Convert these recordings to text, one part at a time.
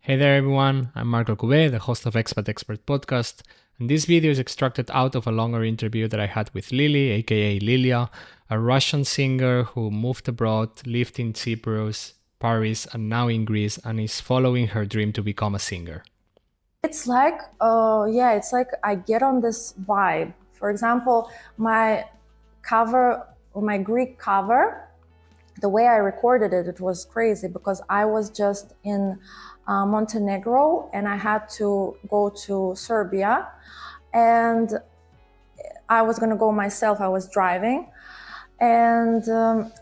Hey there everyone, I'm Marco Couvet, the host of Expat Expert podcast, and this video is extracted out of a longer interview that I had with Lily, aka Lilia, a Russian singer who moved abroad, lived in Cyprus, Paris, and now in Greece, and is following her dream to become a singer. It's like, it's like I get on this vibe. For example, my Greek cover, the way I recorded it, it was crazy because I was just in Montenegro and I had to go to Serbia, and I was gonna go myself. I was driving, and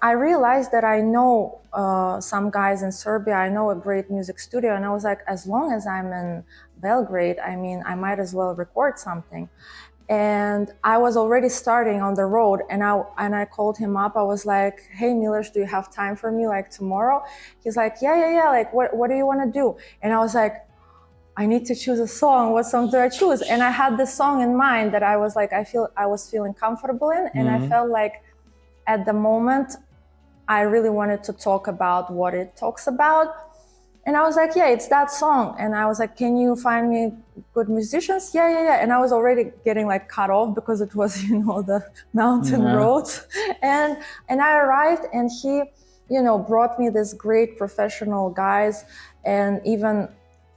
I realized that I know some guys in Serbia. I know a great music studio, and I was like, as long as I'm in Belgrade, I mean, I might as well record something. And I was already starting on the road, and I called him up. I was like, hey, Milos, do you have time for me, like tomorrow? He's like, yeah. Like, what do you want to do? And I was like, I need to choose a song. What song do I choose? And I had this song in mind that I was like, I was feeling comfortable in, and I felt like at the moment, I really wanted to talk about what it talks about. And I was like, yeah, it's that song. And I was like, can you find me good musicians? Yeah. And I was already getting like cut off because it was, the mountain roads. And I arrived, and he, brought me this great professional guys. And even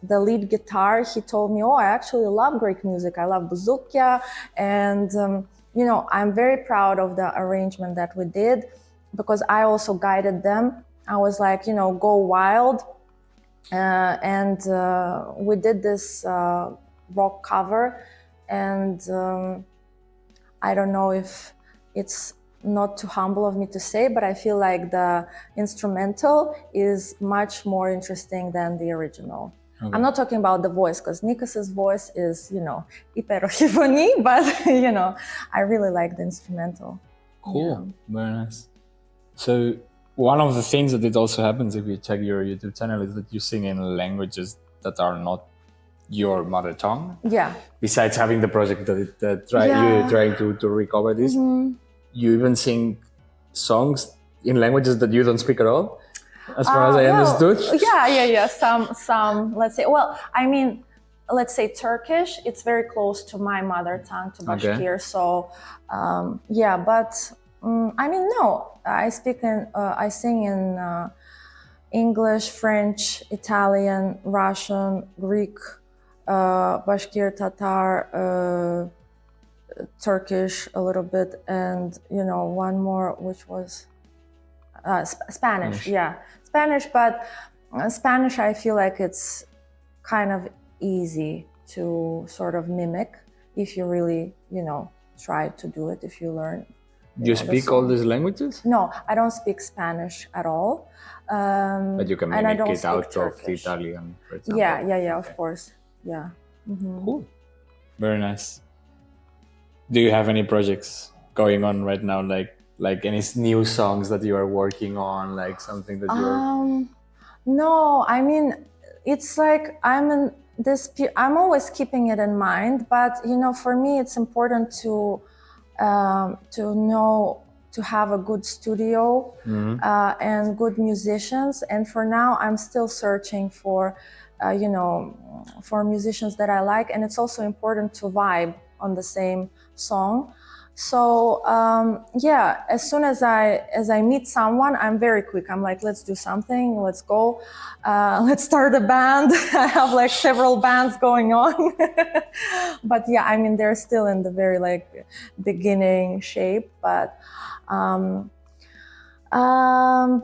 the lead guitar, he told me, I actually love Greek music. I love bouzoukia. And, I'm very proud of the arrangement that we did, because I also guided them. I was like, go wild. And we did this rock cover, and I don't know if it's not too humble of me to say, but I feel like the instrumental is much more interesting than the original. Okay. I'm not talking about the voice, because Nikos's voice is, hyperofoni, but, I really like the instrumental. Cool. Yeah. Very nice. So one of the things that it also happens if you check your YouTube channel is that you sing in languages that are not your mother tongue. Yeah. Besides having the project you're trying to recover this, you even sing songs in languages that you don't speak at all, as far as I understood. Yeah. Some, let's say, let's say Turkish. It's very close to my mother tongue, to Bashkir. Okay. So, but no. I sing in English, French, Italian, Russian, Greek, Bashkir, Tatar, Turkish a little bit, and one more, which was Spanish. Yeah, Spanish. But Spanish, I feel like it's kind of easy to sort of mimic if you really, try to do it, if you learn. Do you speak all these languages? No, I don't speak Spanish at all. But you can mimic it out Turkish. Of the Italian, for example. Yeah, okay. Of course. Yeah. Mm-hmm. Cool. Very nice. Do you have any projects going on right now, like any new songs that you are working on, like something that you're... No, I mean, it's like I'm always keeping it in mind, but for me, it's important to have a good studio and good musicians. And for now, I'm still searching for musicians that I like. And it's also important to vibe on the same song. So as soon as I meet someone, I'm very quick. I'm like, let's do something, let's go, let's start a band. I have like several bands going on. But they're still in the very like beginning shape. But I'm in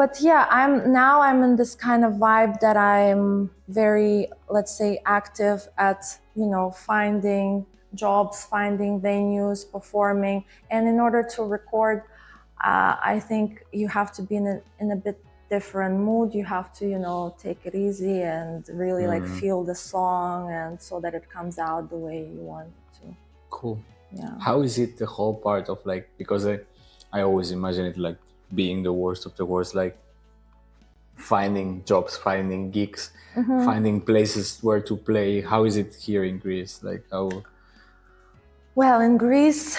this kind of vibe that I'm very, let's say, active at finding jobs, finding venues, performing. And in order to record, I think you have to be in a bit different mood. You have to, take it easy and really like feel the song, and so that it comes out the way you want it to. Cool. Yeah. How is it the whole part of like, because I always imagine it like being the worst of the worst, like finding jobs, finding gigs, finding places where to play. How is it here in Greece? Like how... Well, in Greece,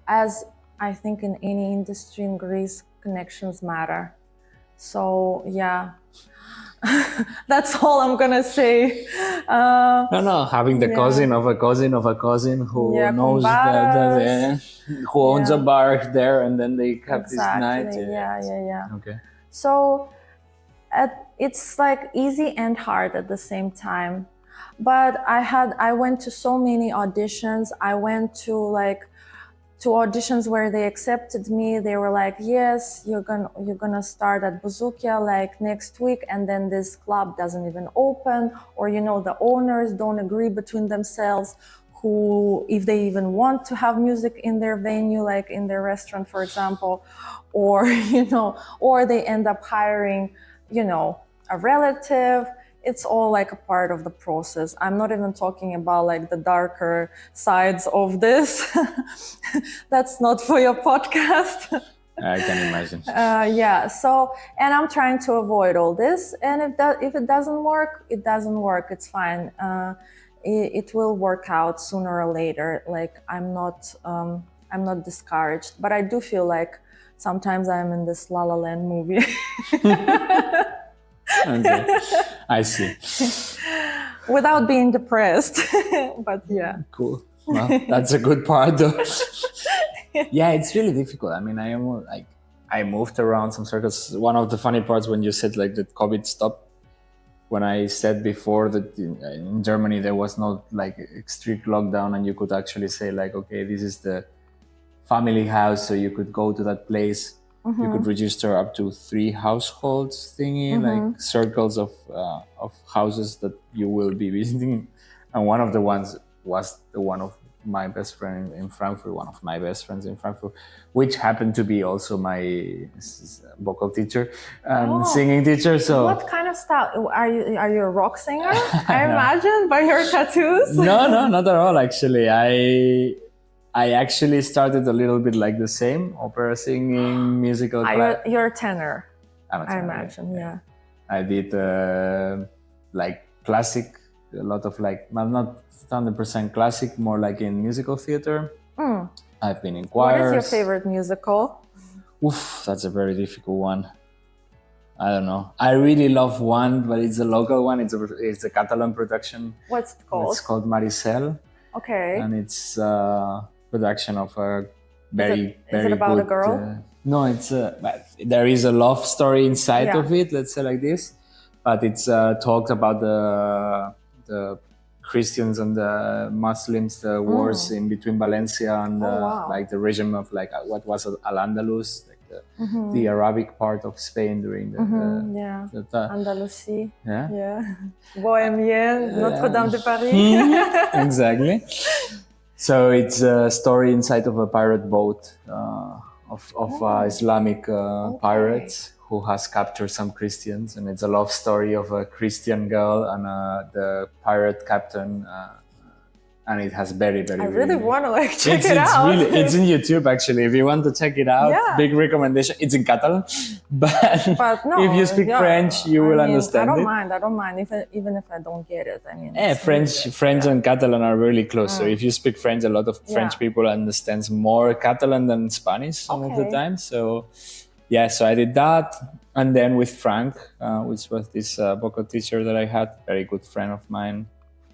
as I think in any industry in Greece, connections matter. So That's all I'm gonna say. No, having the cousin of a cousin of a cousin who Yeah, knows who owns a bar there, and then they have this night. Yeah. Okay. So it's like easy and hard at the same time. But I went to so many auditions. I went to auditions where they accepted me. They were like, yes, you're gonna start at Buzukia like next week, and then this club doesn't even open, or the owners don't agree between themselves who, if they even want to have music in their venue, like in their restaurant, for example, or or they end up hiring a relative. It's all like a part of the process. I'm not even talking about like the darker sides of this. That's not for your podcast. I can imagine. Yeah. So, and I'm trying to avoid all this. And if it doesn't work, it doesn't work. It's fine. It will work out sooner or later. Like I'm not discouraged, but I do feel like sometimes I'm in this La La Land movie. Okay, I see. Without being depressed, but yeah. Cool. Well, that's a good part, though. Yeah, it's really difficult. I mean, I moved around some circles. One of the funny parts when you said like that COVID stopped. When I said before that in Germany there was not like a strict lockdown, and you could actually say like, okay, this is the family house, so you could go to that place. Mm-hmm. You could register up to 3 households thingy, mm-hmm. like circles of houses that you will be visiting. And one of the ones was the one of my best friend in Frankfurt, one of my best friends in Frankfurt, which happened to be also my vocal teacher and singing teacher. So what kind of style? Are you a rock singer? I imagine by your tattoos. No, not at all. Actually, I actually started a little bit like the same, opera singing, musical. You're a tenor. I'm a tenor, I imagine, yeah. I did like classic, a lot of like, not 100% classic, more like in musical theater. Mm. I've been in choirs. What is your favorite musical? Oof, that's a very difficult one. I don't know. I really love one, but it's a local one. It's a Catalan production. What's it called? It's called Maricel. Okay. And it's production of a very is it about good, a girl? No, it's there is a love story inside of it, let's say like this, but it's talked about the Christians and the Muslims, the wars in between Valencia and like the regime of like what was Al-Andalus, like the Arabic part of Spain during the Andalusia, Bohemian, Notre Dame de Paris. Exactly. So it's a story inside of a pirate boat of Islamic pirates who has captured some Christians, and it's a love story of a Christian girl and the pirate captain, and it has very I really want to like check it out. It's in YouTube actually. If you want to check it out, big recommendation. It's in Catalan, but no, if you speak French, you will understand it. I don't mind even if I don't get it. I mean, French and Catalan are really close. So if you speak French, a lot of French people understands more Catalan than Spanish some of the time. So so I did that, and then with Frank, which was this vocal teacher that I had, very good friend of mine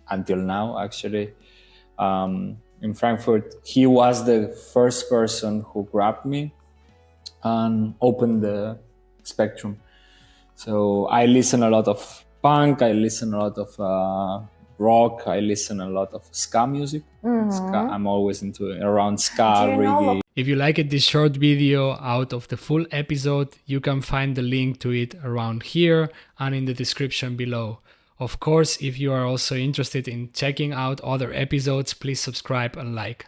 until now actually. In Frankfurt, he was the first person who grabbed me and opened the spectrum. So I listen a lot of punk, I listen a lot of rock, I listen a lot of ska music. Ska, I'm always around ska, reggae. If you liked this short video out of the full episode, you can find the link to it around here and in the description below. Of course, if you are also interested in checking out other episodes, please subscribe and like.